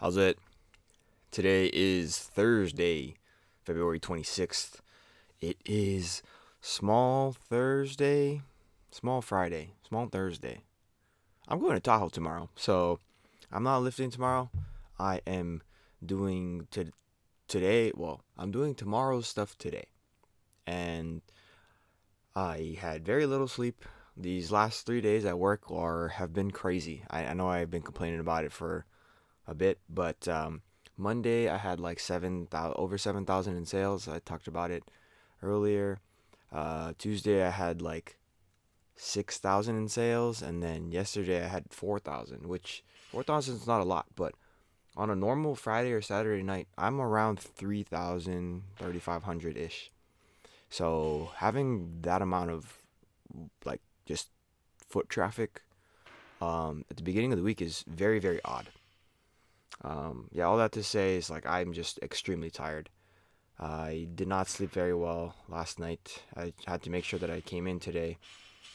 How's it? Today is Thursday, February 26th. It is Small Thursday, Small Friday, Small Thursday. I'm going to Tahoe tomorrow, so I'm not lifting tomorrow. I am doing today, well, I'm doing tomorrow's stuff today. And I had very little sleep. These last 3 days at work have been crazy. I know I've been complaining about it for a bit, but Monday I had like 7,000 over 7,000 in sales. I talked about it earlier. Tuesday I had like 6,000 in sales, and then yesterday I had 4,000, which 4,000 is not a lot, but on a normal Friday or Saturday night, I'm around 3,000, 3,500 ish. So having that amount of like just foot traffic at the beginning of the week is very, very odd. Yeah, all that to say is like I'm just extremely tired. I did not sleep very well last night. I had to make sure that I came in today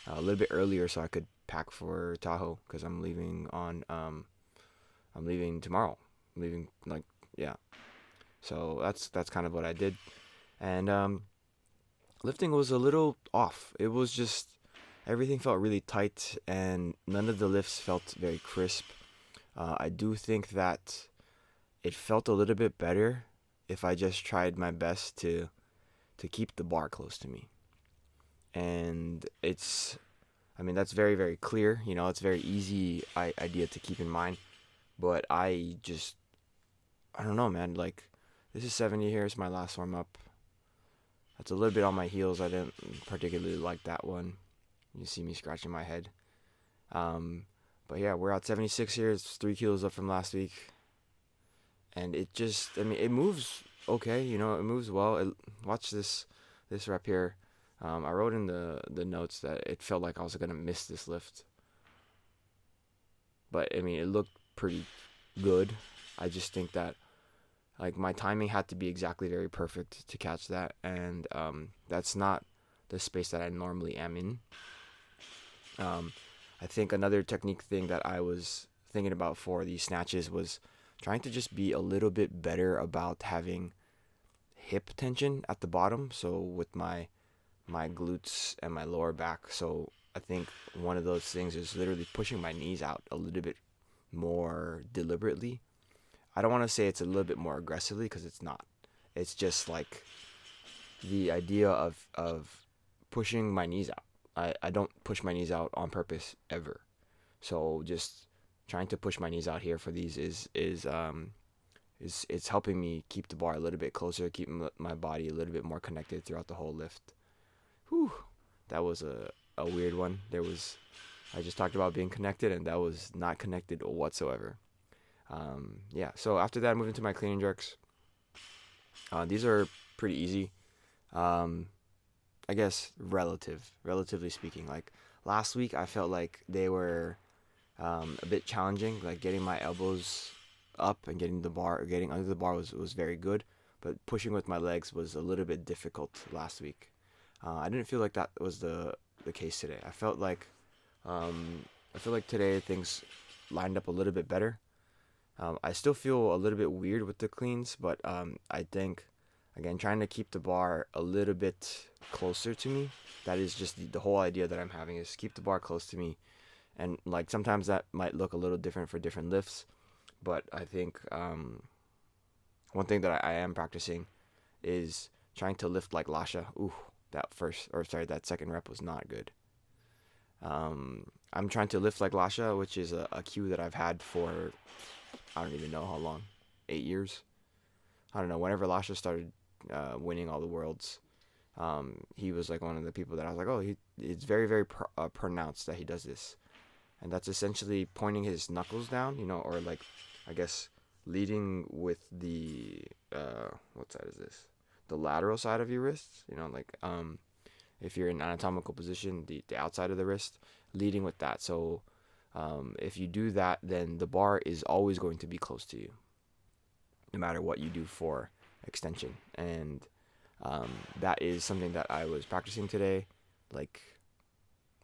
a little bit earlier so I could pack for Tahoe because I'm leaving tomorrow. I'm leaving like yeah. So that's kind of what I did. And lifting was a little off. It was just everything felt really tight and none of the lifts felt very crisp. I do think that it felt a little bit better if I just tried my best to keep the bar close to me. And I mean, that's very, very clear. It's a very easy idea to keep in mind. But I don't know, man. Like, this is 70 here. It's my last warm up. That's a little bit on my heels. I didn't particularly like that one. You see me scratching my head. Um, but yeah, we're at 76 here. It's 3 kilos up from last week. And I mean, it moves okay. It moves well. Watch this rep here. I wrote in the notes that it felt like I was gonna miss this lift, but I mean, it looked pretty good. I just think that like my timing had to be exactly very perfect to catch that, and that's not the space that I normally am in. Um, I think another technique thing that I was thinking about for these snatches was trying to just be a little bit better about having hip tension at the bottom. So with my glutes and my lower back. So I think one of those things is literally pushing my knees out a little bit more deliberately. I don't want to say it's a little bit more aggressively because it's not. It's just like the idea of pushing my knees out. I don't push my knees out on purpose ever. So just trying to push my knees out here for these is it's helping me keep the bar a little bit closer, keep my body a little bit more connected throughout the whole lift. Whew, that was a weird one. I just talked about being connected, and that was not connected whatsoever. Yeah, so after that, I moved into my clean and jerks. These are pretty easy. Um, I guess relatively speaking. Like last week, I felt like they were a bit challenging. Like getting my elbows up and getting under the bar was very good. But pushing with my legs was a little bit difficult last week. I didn't feel like that was the case today. I feel like today things lined up a little bit better. I still feel a little bit weird with the cleans, but I think again trying to keep the bar a little bit closer to me. That is just the whole idea that I'm having is keep the bar close to me, and like sometimes that might look a little different for different lifts, but I think one thing that I am practicing is trying to lift like Lasha. Ooh, that second rep was not good. I'm trying to lift like Lasha, which is a cue that I've had for I don't even know how long, 8 years. I don't know. Whenever Lasha started winning all the worlds, he was like one of the people that I was like, oh, it's very very pronounced that he does this, and that's essentially pointing his knuckles down, or like I guess leading with the what side is this? The lateral side of your wrist, like if you're in anatomical position, the outside of the wrist, leading with that. So if you do that, then the bar is always going to be close to you, no matter what you do for extension. And that is something that I was practicing today. Like,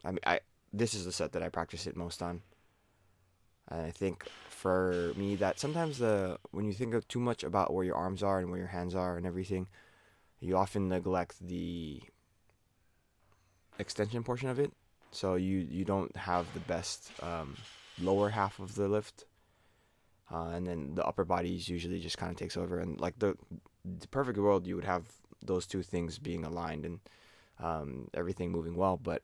I mean, this is the set that I practice it most on. And I think for me that sometimes the when you think of too much about where your arms are and where your hands are and everything, you often neglect the extension portion of it. So you don't have the best lower half of the lift, and then the upper body usually just kind of takes over. And like the perfect world, you would have those two things being aligned and everything moving well. But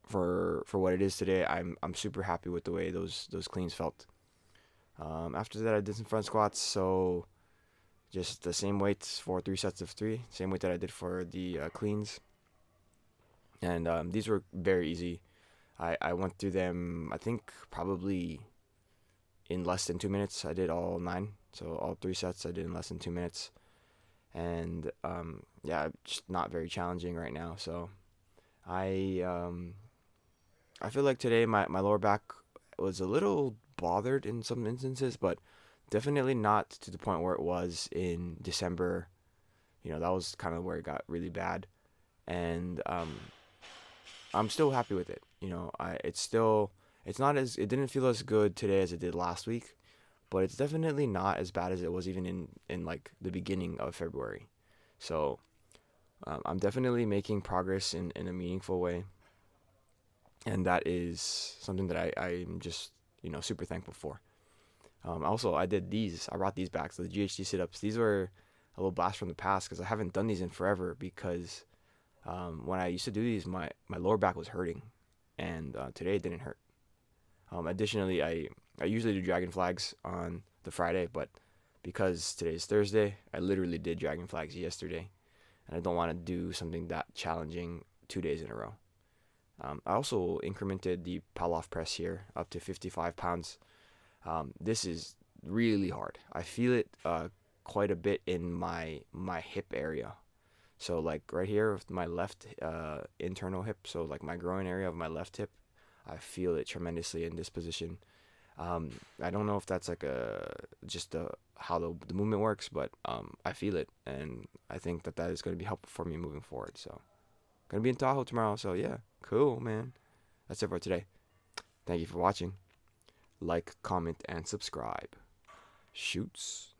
for what it is today, I'm super happy with the way those cleans felt. After that, I did some front squats, so just the same weights for 3 sets of 3, same weight that I did for the cleans, and these were very easy. I went through them, I think probably in less than 2 minutes. I did all 9, so all 3 sets I did in less than 2 minutes, and yeah, just not very challenging right now. So I feel like today my lower back was a little bothered in some instances, but definitely not to the point where it was in December. That was kind of where it got really bad, and I'm still happy with it. It didn't feel as good today as it did last week, but it's definitely not as bad as it was even in like the beginning of February. So I'm definitely making progress in a meaningful way, and that is something that I'm just super thankful for. Also, I did these. I brought these back. So the GHD sit-ups. These were a little blast from the past because I haven't done these in forever. Because when I used to do these, my lower back was hurting, and today it didn't hurt. Additionally, I usually do dragon flags on the Friday, but because today's Thursday, I literally did dragon flags yesterday, and I don't want to do something that challenging 2 days in a row. I also incremented the Pallof press here up to 55 pounds. This is really hard. I feel it quite a bit in my hip area. So like right here with my left internal hip, so like my groin area of my left hip, I feel it tremendously in this position. I don't know if that's like how the movement works, but I feel it, and I think that is going to be helpful for me moving forward. So gonna be in Tahoe tomorrow. So yeah, cool, man. That's it for today. Thank you for watching. Like, comment, and subscribe. Shoots.